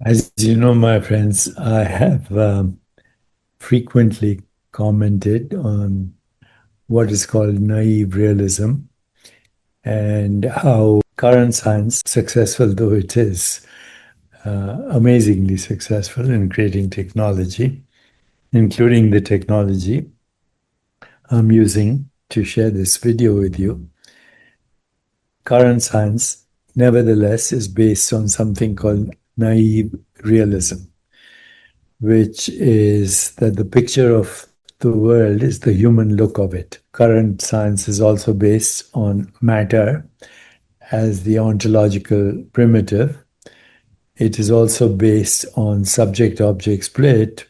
As you know, my friends, I have frequently commented on what is called naive realism and how current science, successful though it is, amazingly successful in creating technology, including the technology I'm using to share this video with you. Current science, nevertheless, is based on something called naive realism, which is that the picture of the world is the human look of it. Current science is also based on matter as the ontological primitive. It is also based on subject object split,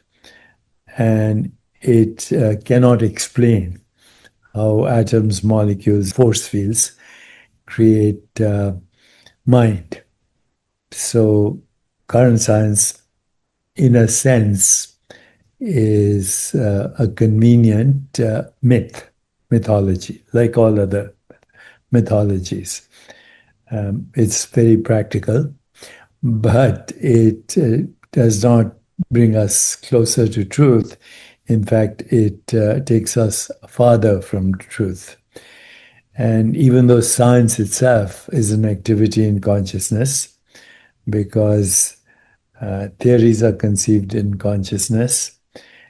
and it cannot explain how atoms, molecules, force fields create mind. So, current science, in a sense, is a convenient mythology, like all other mythologies. It's very practical, but it does not bring us closer to truth. In fact, it takes us farther from truth. And even though science itself is an activity in consciousness, because theories are conceived in consciousness,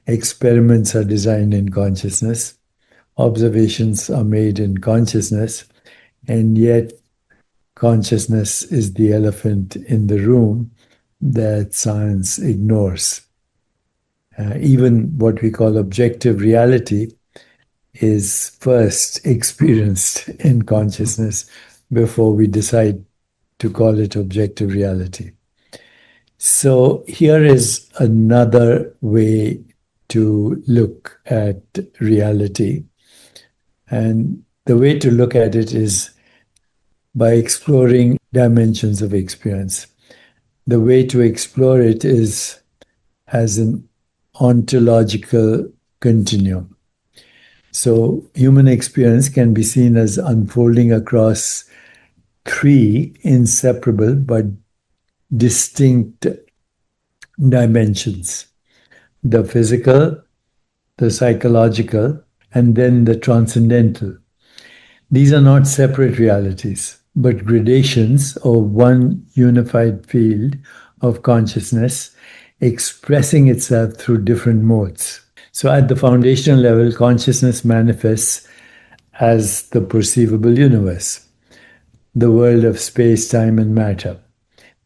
experiments are designed in consciousness, observations are made in consciousness, and yet consciousness is the elephant in the room that science ignores. Even what we call objective reality is first experienced in consciousness before we decide to call it objective reality. So here is another way to look at reality. And the way to look at it is by exploring dimensions of experience. The way to explore it is as an ontological continuum. So human experience can be seen as unfolding across three inseparable but distinct dimensions: the physical, the psychological, and then the transcendental. These are not separate realities, but gradations of one unified field of consciousness expressing itself through different modes. So, at the foundational level, consciousness manifests as the perceivable universe, the world of space, time, and matter.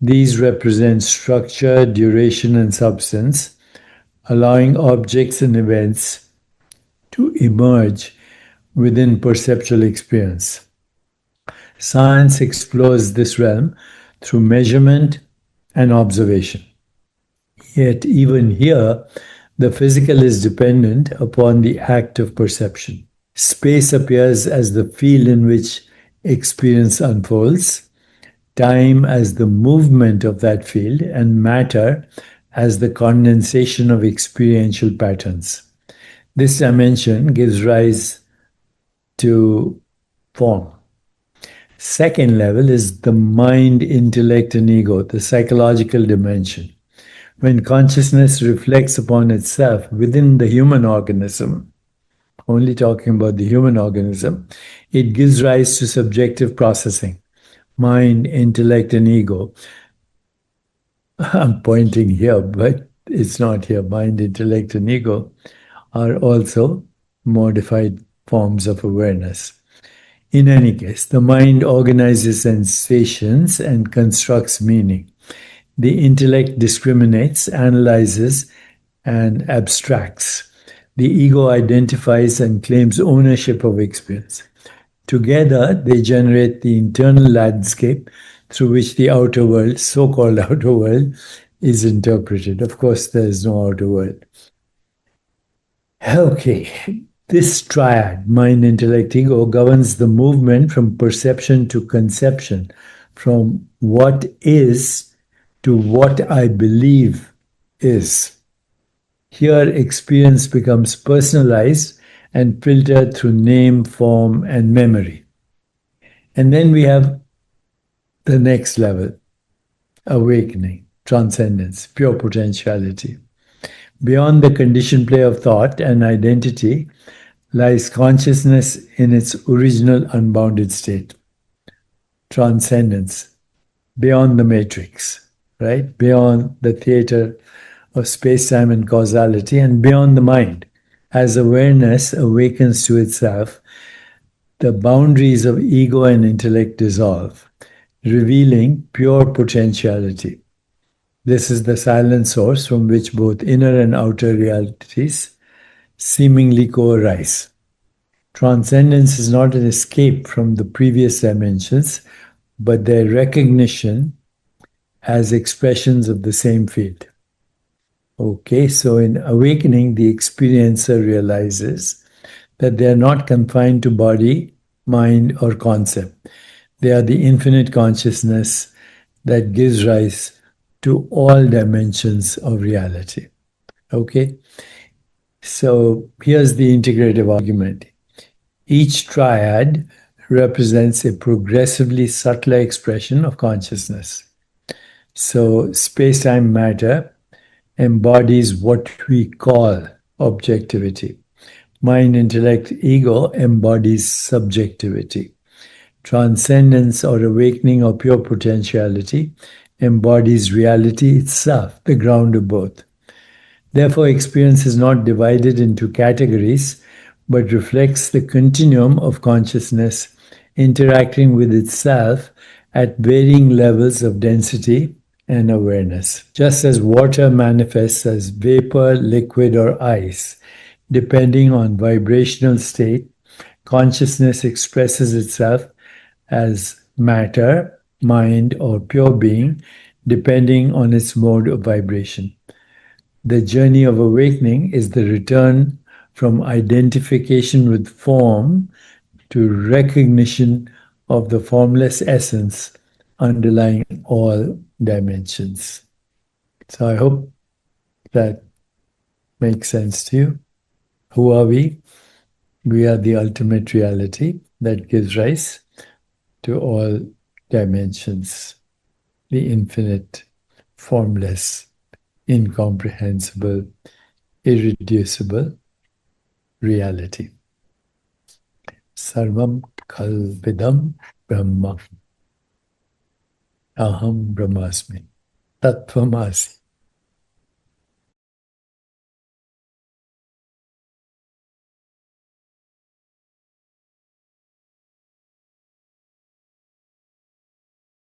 These represent structure, duration, and substance, allowing objects and events to emerge within perceptual experience. Science explores this realm through measurement and observation. Yet, even here, the physical is dependent upon the act of perception. Space appears as the field in which experience unfolds, time as the movement of that field, and matter as the condensation of experiential patterns. This dimension gives rise to form. Second level is the mind, intellect, and ego, the psychological dimension. When consciousness reflects upon itself within the human organism, only talking about the human organism, it gives rise to subjective processing. Mind, intellect, and ego. I'm pointing here, but it's not here. Mind, intellect, and ego are also modified forms of awareness. In any case, the mind organizes sensations and constructs meaning. The intellect discriminates, analyzes, and abstracts. The ego identifies and claims ownership of experience. Together, they generate the internal landscape through which the outer world, so called outer world, is interpreted. Of course, there is no outer world. Okay, this triad, mind, intellect, ego, governs the movement from perception to conception, from what is to what I believe is. Here, experience becomes personalized and filtered through name, form, and memory. And then we have the next level, awakening. transcendence, pure potentiality. Beyond the conditioned play of thought and identity lies consciousness in its original unbounded state, transcendence, beyond the matrix, right? Beyond the theater of space time and causality, and beyond the mind. As awareness awakens to itself, the boundaries of ego and intellect dissolve, revealing pure potentiality. This is the silent source from which both inner and outer realities seemingly co-arise. Transcendence is not an escape from the previous dimensions, but their recognition as expressions of the same field. Okay, so in awakening, the experiencer realizes that they are not confined to body, mind, or concept. They are the infinite consciousness that gives rise to all dimensions of reality. Okay, so here's the integrative argument. Each triad represents a progressively subtler expression of consciousness. So space-time matter embodies what we call objectivity. Mind, intellect, ego embodies subjectivity. Transcendence or awakening or pure potentiality embodies reality itself, the ground of both. Therefore, experience is not divided into categories, but reflects the continuum of consciousness interacting with itself at varying levels of density and awareness. Just as water manifests as vapor, liquid, or ice, depending on vibrational state, consciousness expresses itself as matter, mind, or pure being, depending on its mode of vibration. The journey of awakening is the return from identification with form to recognition of the formless essence underlying all dimensions. So I hope that makes sense to you. Who are we? We are the ultimate reality that gives rise to all dimensions, the infinite, formless, incomprehensible, irreducible reality. Sarvam kalvidam brahma. Aham brahmasmi. Tattvamasi.